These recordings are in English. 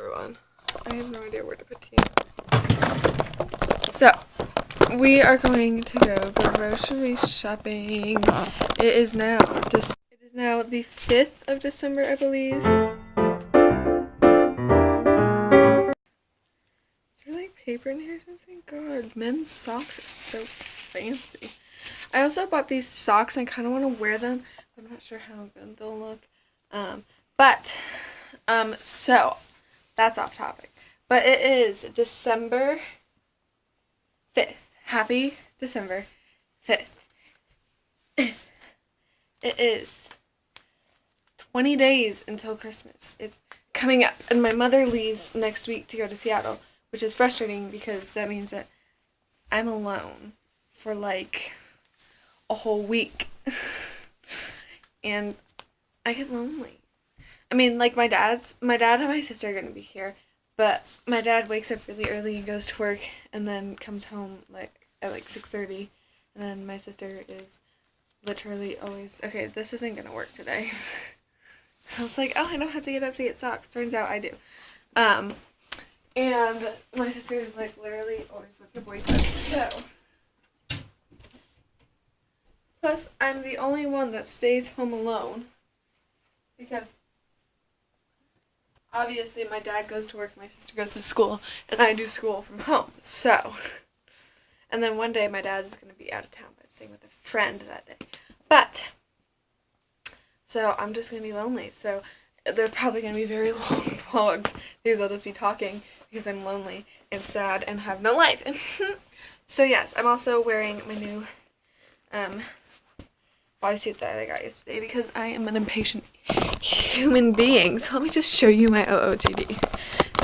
everyone. I have no idea where to put tea. So, we are going to go grocery shopping. It is now the 5th of December, I believe. Is there like paper in here or something? God, men's socks are so fancy. I also bought these socks and I kind of want to wear them. I'm not sure how good they'll look. So that's off topic. But it is December 5th. Happy December 5th. It is 20 days until Christmas. It's coming up. And my mother leaves next week to go to Seattle, which is frustrating because that means that I'm alone for like a whole week. And I get lonely. I mean, like my dad and my sister are going to be here, but my dad wakes up really early and goes to work and then comes home like at like 6:30, and then my sister is literally always, okay, this isn't going to work today. I was like, oh, I don't have to get up to get socks. Turns out I do. And my sister is like literally always with her boyfriend, so. Plus, I'm the only one that stays home alone because obviously my dad goes to work, my sister goes to school, and I do school from home, so. And then one day my dad is going to be out of town, but I'm staying with a friend that day. But, so I'm just going to be lonely, so they're probably going to be very long vlogs because I'll just be talking because I'm lonely and sad and have no life. So yes, I'm also wearing my new bodysuit that I got yesterday because I am an impatient human being. So let me just show you my OOTD.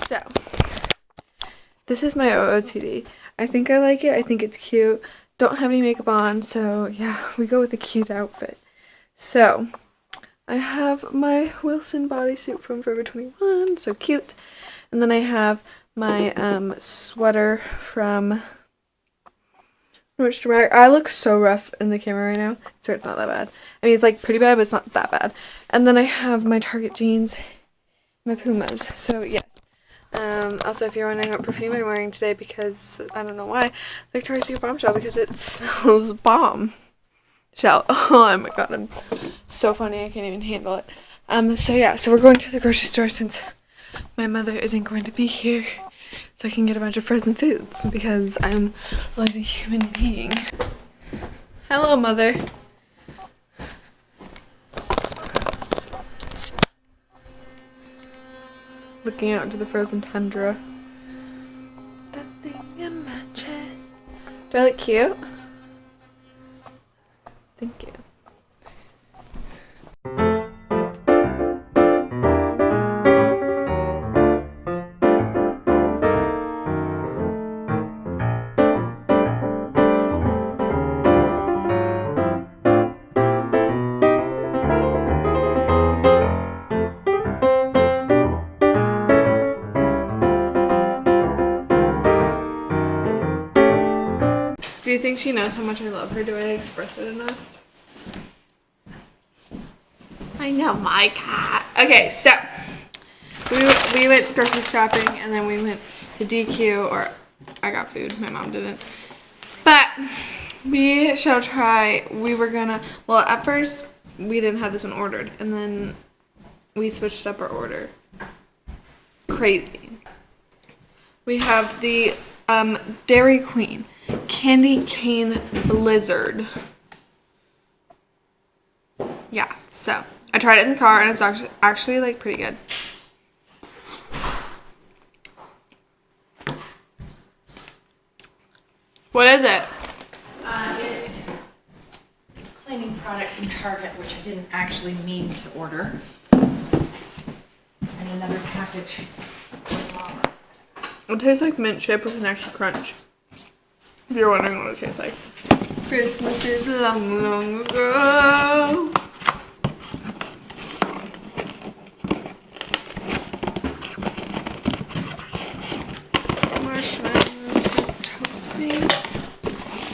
So, this is my OOTD. I think I like it. I think it's cute. Don't have any makeup on, so yeah, we go with a cute outfit. So, I have my Wilson bodysuit from Forever 21, so cute. And then I have my sweater from Nordstrom. I look so rough in the camera right now, so it's not that bad. I mean, it's like pretty bad, but it's not that bad. And then I have my Target jeans, my Pumas. So yes. Also, if you're wondering what perfume I'm wearing today, because I don't know why, Victoria's Secret Bombshell, because it smells bomb. Oh my god, I'm so funny. I can't even handle it. So yeah, so we're going to the grocery store since my mother isn't going to be here, so I can get a bunch of frozen foods because I'm a lazy human being. Hello, Mother. Looking out into the frozen tundra. That thing in my chest. Do I look cute? Thank you. Do you think she knows how much I love her? Do I express it enough? I know, my cat. Okay, so we went grocery shopping and then we went to DQ, or I got food, my mom didn't. But we shall try, well, at first we didn't have this one ordered and then we switched up our order. Crazy. We have the Dairy Queen Candy Cane Blizzard. Yeah, so I tried it in the car and it's actually like pretty good. What is it? It's a cleaning product from Target, which I didn't actually mean to order. And another package. It tastes like mint chip with an extra crunch. If you're wondering what it tastes like. Christmas is long, long ago. Marshmallows are toasting.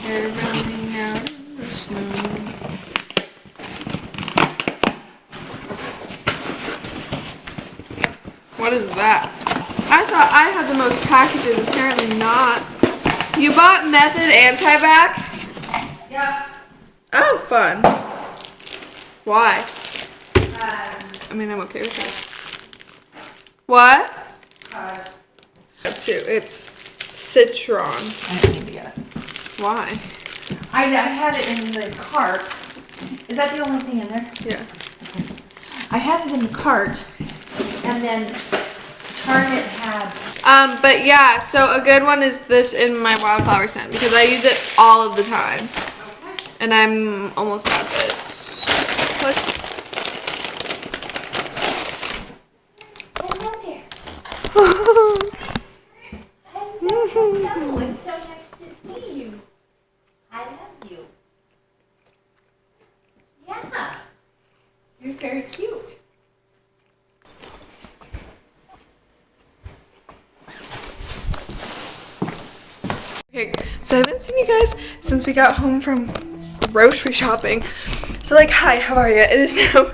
They're running out in the snow. What is that? I have the most packages. Apparently not. You bought Method Anti-Bac? Yep. Oh, fun. Why? I mean, I'm okay with that. What? Too. It's citron. I don't need to get it. Why? I had it in the cart. Is that the only thing in there? Yeah. I had it in the cart, and then Target had. But yeah, so a good one is this in my wildflower scent because I use it all of the time. Okay. And I'm almost out of it. Hello there. Hello. It's so nice to see you. I love you. Yeah. You're very cute. Okay, so I haven't seen you guys since we got home from grocery shopping. So like, hi, how are you? It is now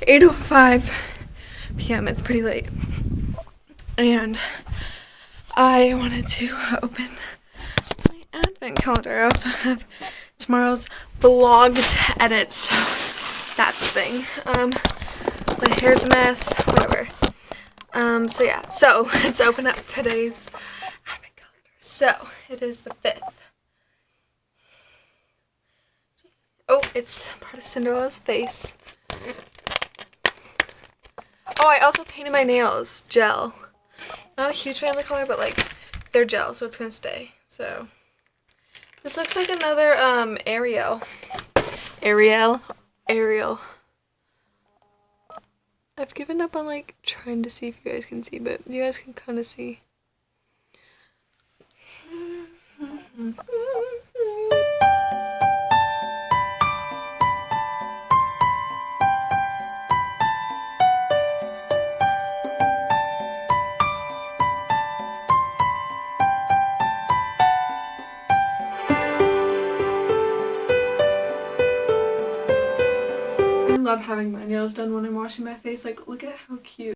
8:05 p.m. It's pretty late. And I wanted to open my advent calendar. I also have tomorrow's vlog to edit, so that's the thing. My hair's a mess, whatever. So yeah, so let's open up today's advent calendar. So it is the 5th. Oh, it's part of Cinderella's face. Oh, I also painted my nails gel. Not a huge fan of the color, but like they're gel, so it's gonna stay. So this looks like another Ariel. I've given up on like trying to see if you guys can see, but you guys can kind of see. I love having my nails done when I'm washing my face. Like, look at how cute.